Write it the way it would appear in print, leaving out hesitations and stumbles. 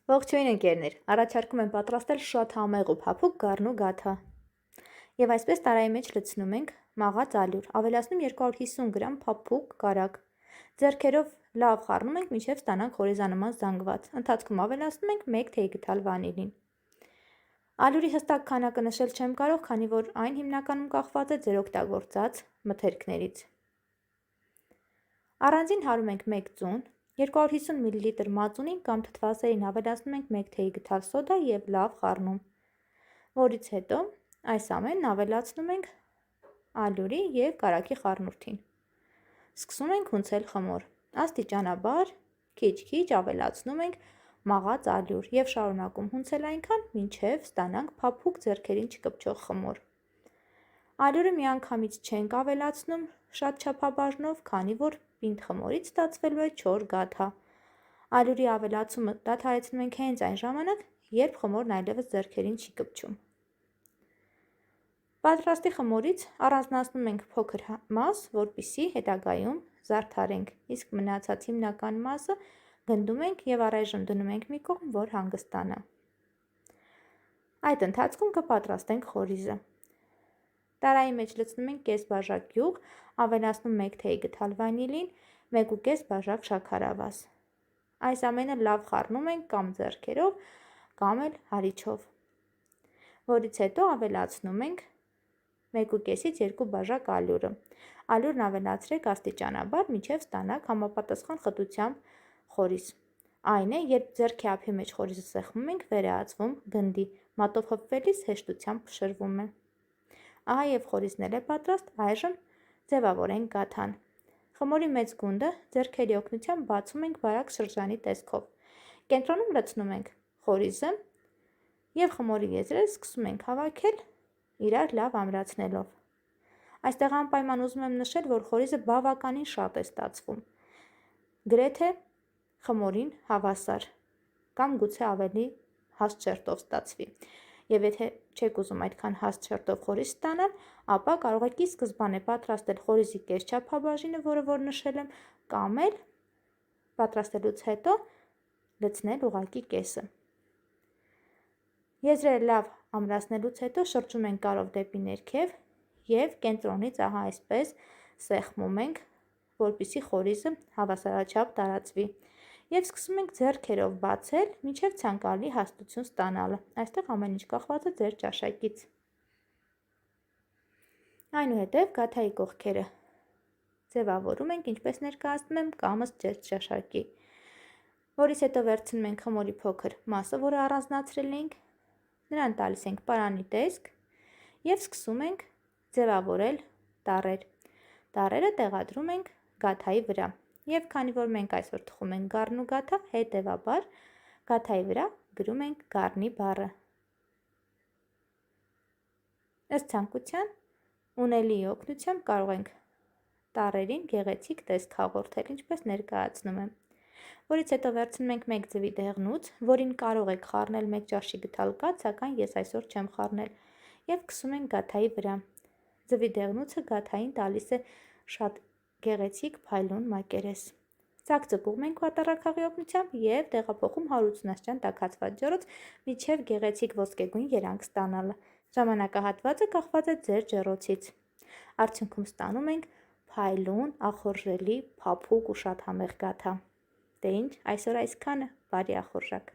Ողջույն ընկերներ, առաջարկում եմ պատրաստել շատ համեղ ու փափուկ գառնու գաթա։ Եվ այսպես տարայի մեջ լցնում ենք մաղած ալյուր, ավելացնում 250 գրամ փափուկ կարագ։ Ձեռքերով լավ խառնում ենք, մինչև ստանանք խորիզանման զանգված։ Ընթացքում ավելացնում ենք 1 թեյ գդալ վանիլին։ Ալյուրի հստակ քանակը նշել չեմ կարող, քանի որ այն հիմնականում կախված է ձեր օգտագործած մթերքներից։ Առանձին հարում ենք 1 ծուն, 250 մլ մածունին կամ թթվասերին ավելացնում ենք 1 թեյ գդալ սոդա և լավ խառնում, որից հետո այս ամենն ավելացնում ենք ալյուրի և կարագի խառնուրդին։ Սկսում ենք հունցել խմոր, աստիճանաբար քիչ-քիչ ավելացնում ենք մաղած ալյուր և շարունակում հունցել այնքան, մինչև ստանանք փափուկ ձեռքերին չկպչող խմոր։ Ալյուրը միանգամից չենք ավելացնում շատ չափաբաժնով, քանի որ պինդ խմորից ստացվելու է չոր գաթա։ Ալյուրի ավելացումը դադարեցնում ենք հենց այն ժամանակ, երբ խմորն այլևս ձեռքերին չի կպչում։ Պատրաստի խմորից առանձնացնում ենք փոքր մաս, որպեսզի հետագայում զարդարենք, իսկ մնացած հիմնական մասը գնդում ենք և առայժմ դնում ենք մի կողմ, որ հանգստանա։ Այդ ընթացքում կպատրաստենք խորիզը։ Տարայի մեջ լցնում ենք կես բաժակ յուղ, ավելացնում 1 թեյ գդալ վանիլին, 1,5 բաժակ շաքարավազ։ Այս ամենը լավ խառնում ենք կամ ձեռքերով, կամ էլ հարիչով, որից հետո ավելացնում ենք 1,5-ից 2 բաժակ ալյուրը։ Ալյուրն ավելացրեք աստիճանաբար, մինչև ստանաք համապատասխան խտությամբ խորիզ։ Այն է, երբ ձեռքի ափի մեջ խորիզը սեղմում ենք, վերածվում գնդի, մատով հպվելիս հեշտությամբ փշրվում է։ Ահա և խորիզն էլ է պատրաստ, այժմ ձևավորենք գաթան։ Խմորի մեծ գունդը ձեռքերի օգնությամբ բացում ենք բարակ շրջանի տեսքով։ Կենտրոնում լցնում ենք խորիզը և խմորի եզրերը սկսում ենք հավաքել իրար լավ ամրացնելով։ Այստեղ անպայման ուզում եմ նշել, որ խորիզը բավականին շատ է ստացվում, գրեթե խմորին հավասար, կամ գուցե ավելի հաստ շերտով ստացվի։ Եվ եթե չեք ուզում այդքան հաստ շերտով խորիզ ստանալ, ապա կարող եք ի սկզբանե պատրաստել խորիզի կես չափաբաժինը, որը որ նշել եմ, կամ էլ պատրաստելուց հետո լցնել ուղղակի կեսը։ Եզրերը լավ ամրացնելուց հետո շրջում ենք կարով դեպի ներքև և կենտրոնից ահա այսպես սեղմում ենք, որպեսզի խորիզը հավասարաչափ տարածվի, և սկսում ենք ձեռքերով բացել, մինչև ցանկալի հաստություն ստանալը։ Այստեղ ամեն ինչ կախված է ձեր ճաշակից։ Այնուհետև գաթայի կողքերը ձևավորում ենք, ինչպես ներկայացնում եմ, կամս ձեր ճաշակի, որից հետո վերցնում ենք խմորի փոքր մասը, որը առանձնացրել էինք, նրան տալիս ենք պարանի տեսք և սկսում ենք ձևավորել տառեր։ Տառերը տեղադրում ենք գաթայի վրա, և քանի որ մենք այսօր թխում ենք գառնու գաթա, հետևաբար գաթայի վրա գրում ենք գառնի բառը։ Ըստ ցանկության ունելիի օգնությամբ կարող ենք տառերին գեղեցիկ տեսք հաղորդել, ինչպես ներկայացնում եմ, որից հետո վերցնում ենք 1 ձվի դեղնուց, որին կարող եք խառնել 1 ճաշի գդալ կաթ, սակայն ես այսօր չեմ խառնել, և քսում ենք գաթայի վրա։ Ձվի դեղնուցը գաթային տալիս է շատ գեղեցիկ փայլուն մակերես։ Ծակծկում ենք վատառաքաղի օգնությամբ և տեղափոխում 180 աստիճան տաքացված ջրով, մինչև գեղեցիկ ոսկեգույն երանգ ստանալը։ Ժամանակահատվածը կախված է ձեր ջեռոցից։ Արդյունքում ստանում ենք փայլուն, ախորժելի, փափուկ ու շատ համեղ գաթա։ Դե ինչ, այսօր այսքանը, բարի ախորժակ։